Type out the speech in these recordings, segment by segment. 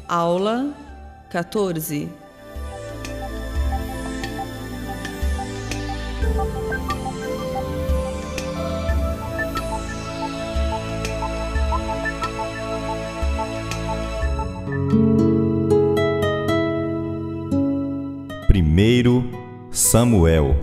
Aula 14. Primeiro Samuel.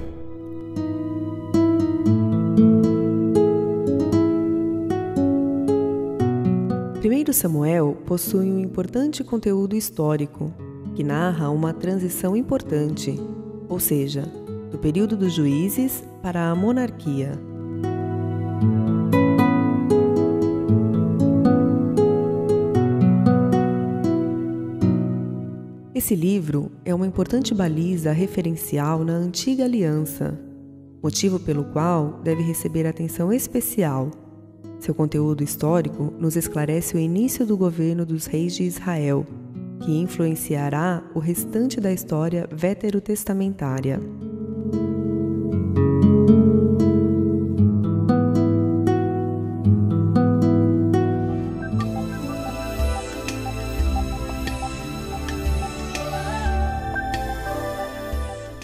Primeiro Samuel possui um importante conteúdo histórico, que narra uma transição importante, ou seja, do período dos juízes para a monarquia. Esse livro é uma importante baliza referencial na antiga aliança, motivo pelo qual deve receber atenção especial. Seu conteúdo histórico nos esclarece o início do governo dos reis de Israel, que influenciará o restante da história veterotestamentária.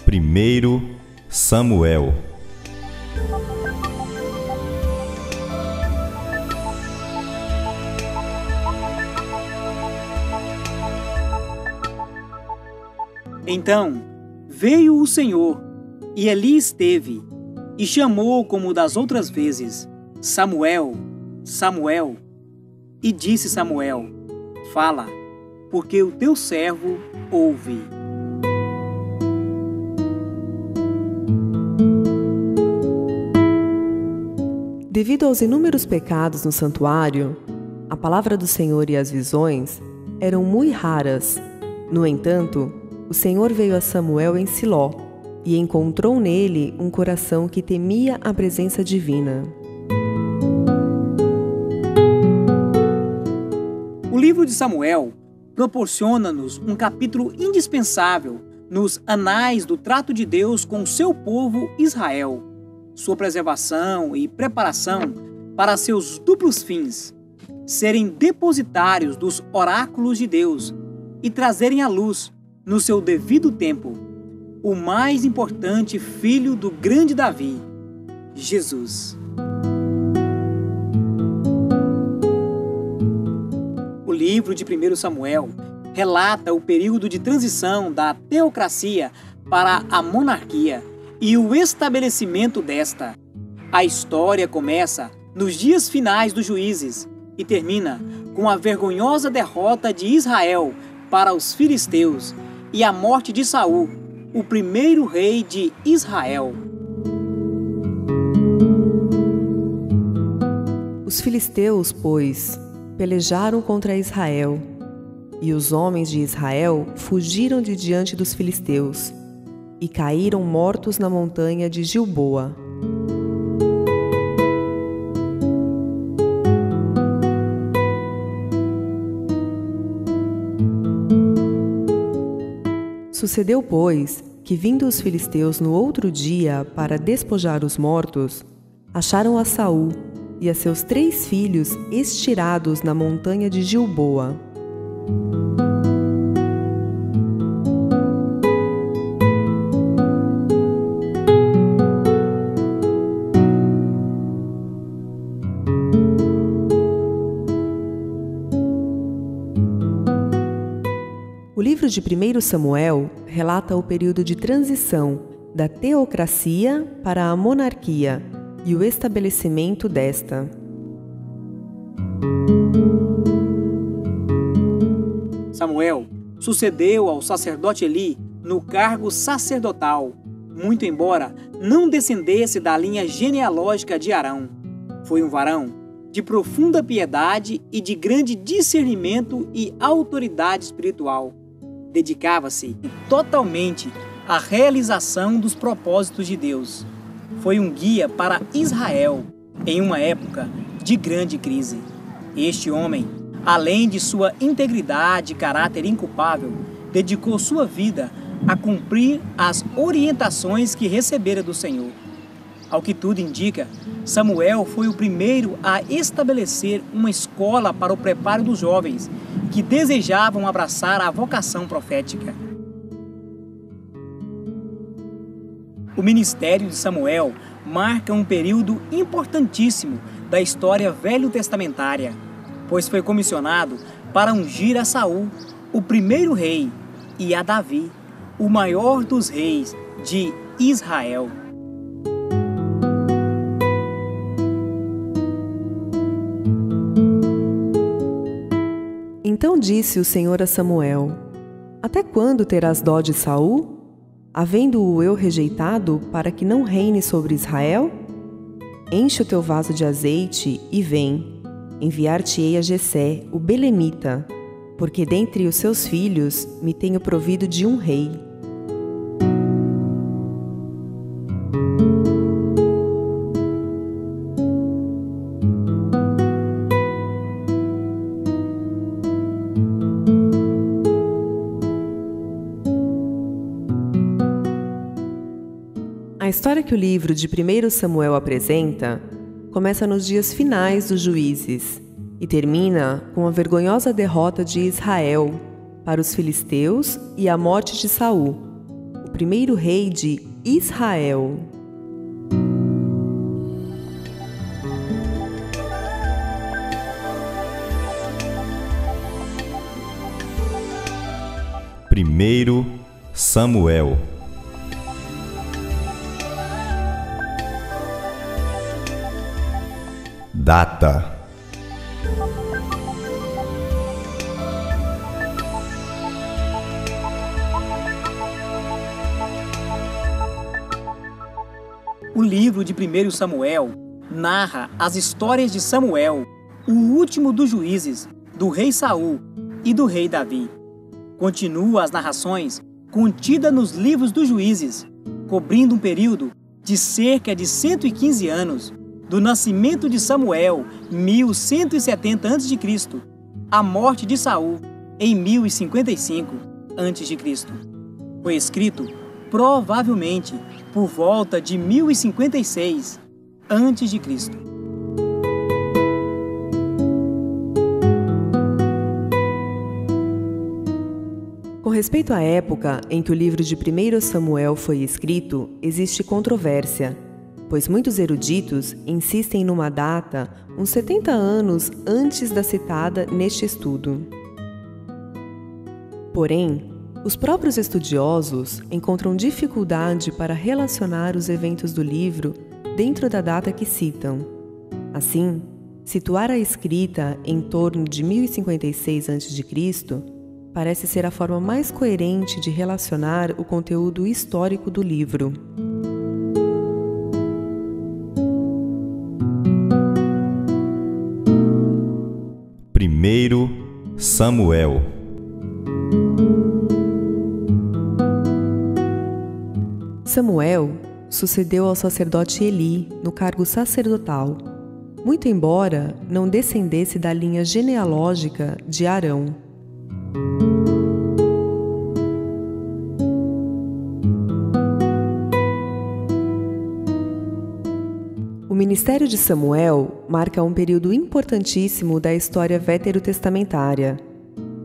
Primeiro Samuel. Então veio o Senhor, e ali esteve, e chamou como das outras vezes: Samuel, Samuel. E disse Samuel: Fala, porque o teu servo ouve. Devido aos inúmeros pecados no santuário, a palavra do Senhor e as visões eram muito raras. No entanto, o Senhor veio a Samuel em Siló e encontrou nele um coração que temia a presença divina. O livro de Samuel proporciona-nos um capítulo indispensável nos anais do trato de Deus com o seu povo Israel, sua preservação e preparação para seus duplos fins: serem depositários dos oráculos de Deus e trazerem à luz, no seu devido tempo, o mais importante filho do grande Davi, Jesus. O livro de 1 Samuel relata o período de transição da teocracia para a monarquia e o estabelecimento desta. A história começa nos dias finais dos juízes e termina com a vergonhosa derrota de Israel para os filisteus e a morte de Saul, o primeiro rei de Israel. Os filisteus, pois, pelejaram contra Israel, e os homens de Israel fugiram de diante dos filisteus e caíram mortos na montanha de Gilboa. Sucedeu, pois, que vindo os filisteus no outro dia para despojar os mortos, acharam a Saul e a seus 3 filhos estirados na montanha de Gilboa. O livro de 1 Samuel relata o período de transição da teocracia para a monarquia e o estabelecimento desta. Samuel sucedeu ao sacerdote Eli no cargo sacerdotal, muito embora não descendesse da linha genealógica de Arão. Foi um varão de profunda piedade e de grande discernimento e autoridade espiritual. Dedicava-se totalmente à realização dos propósitos de Deus. Foi um guia para Israel em uma época de grande crise. Este homem, além de sua integridade e caráter inculpável, dedicou sua vida a cumprir as orientações que recebera do Senhor. Ao que tudo indica, Samuel foi o primeiro a estabelecer uma escola para o preparo dos jovens, que desejavam abraçar a vocação profética. O ministério de Samuel marca um período importantíssimo da história velho-testamentária, pois foi comissionado para ungir a Saul, o primeiro rei, e a Davi, o maior dos reis de Israel. Então disse o Senhor a Samuel: Até quando terás dó de Saul, havendo-o eu rejeitado, para que não reine sobre Israel? Enche o teu vaso de azeite e vem. Enviar-te-ei a Jessé, o belemita, porque dentre os seus filhos me tenho provido de um rei. A história que o livro de 1 Samuel apresenta começa nos dias finais dos juízes e termina com a vergonhosa derrota de Israel para os filisteus e a morte de Saul, o primeiro rei de Israel. Primeiro Samuel. Data: O livro de 1 Samuel narra as histórias de Samuel, o último dos juízes, do rei Saul e do rei Davi. Continua as narrações contidas nos livros dos juízes, cobrindo um período de cerca de 115 anos, do nascimento de Samuel, 1170 a.C., a morte de Saul, em 1055 a.C. Foi escrito, provavelmente, por volta de 1056 a.C. Com respeito à época em que o livro de 1 Samuel foi escrito, existe controvérsia, pois muitos eruditos insistem numa data uns 70 anos antes da citada neste estudo. Porém, os próprios estudiosos encontram dificuldade para relacionar os eventos do livro dentro da data que citam. Assim, situar a escrita em torno de 1056 a.C. parece ser a forma mais coerente de relacionar o conteúdo histórico do livro. Primeiro Samuel. Samuel sucedeu ao sacerdote Eli no cargo sacerdotal, muito embora não descendesse da linha genealógica de Arão. O ministério de Samuel marca um período importantíssimo da história veterotestamentária,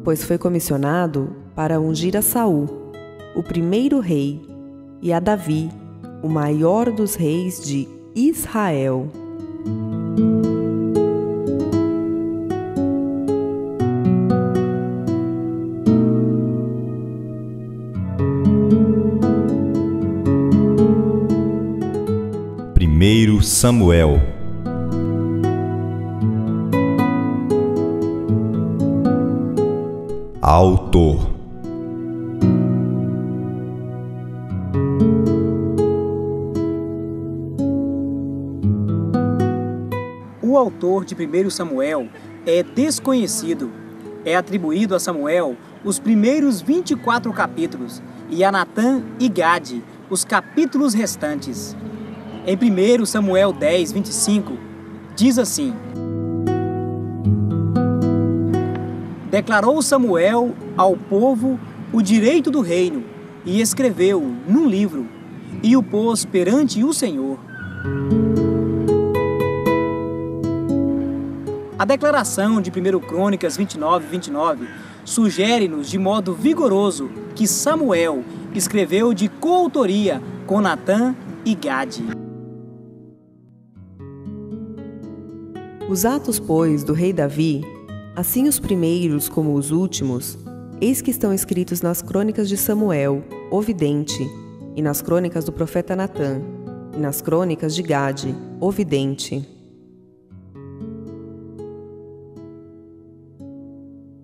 pois foi comissionado para ungir a Saul, o primeiro rei, e a Davi, o maior dos reis de Israel. Primeiro Samuel. Autor: O autor de 1 Samuel é desconhecido. É atribuído a Samuel os primeiros 24 capítulos e a Natã e Gade os capítulos restantes. Em 1 Samuel 10, 25, diz assim: Declarou Samuel ao povo o direito do reino e escreveu num livro e o pôs perante o Senhor. A declaração de 1 Crônicas 29:29 sugere-nos de modo vigoroso que Samuel escreveu de coautoria com Natã e Gade. Os atos, pois, do rei Davi, assim os primeiros como os últimos, eis que estão escritos nas crônicas de Samuel, o vidente, e nas crônicas do profeta Natã, e nas crônicas de Gade, o vidente.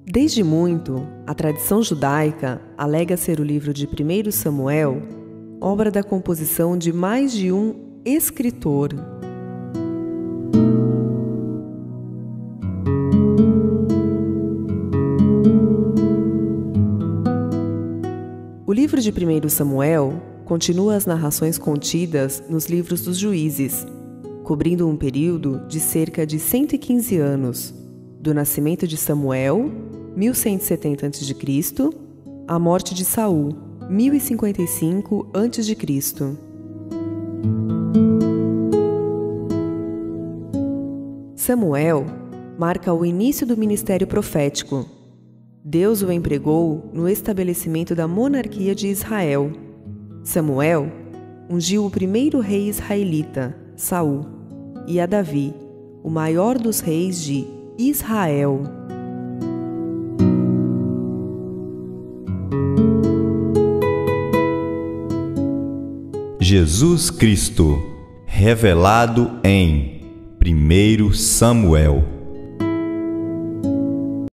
Desde muito, a tradição judaica alega ser o livro de 1 Samuel obra da composição de mais de um escritor. O livro de 1 Samuel continua as narrações contidas nos livros dos juízes, cobrindo um período de cerca de 115 anos, do nascimento de Samuel, 1170 a.C., à morte de Saul, 1055 a.C. Samuel marca o início do ministério profético. Deus o empregou no estabelecimento da monarquia de Israel. Samuel ungiu o primeiro rei israelita, Saul, e a Davi, o maior dos reis de Israel. Jesus Cristo, revelado em 1 Samuel.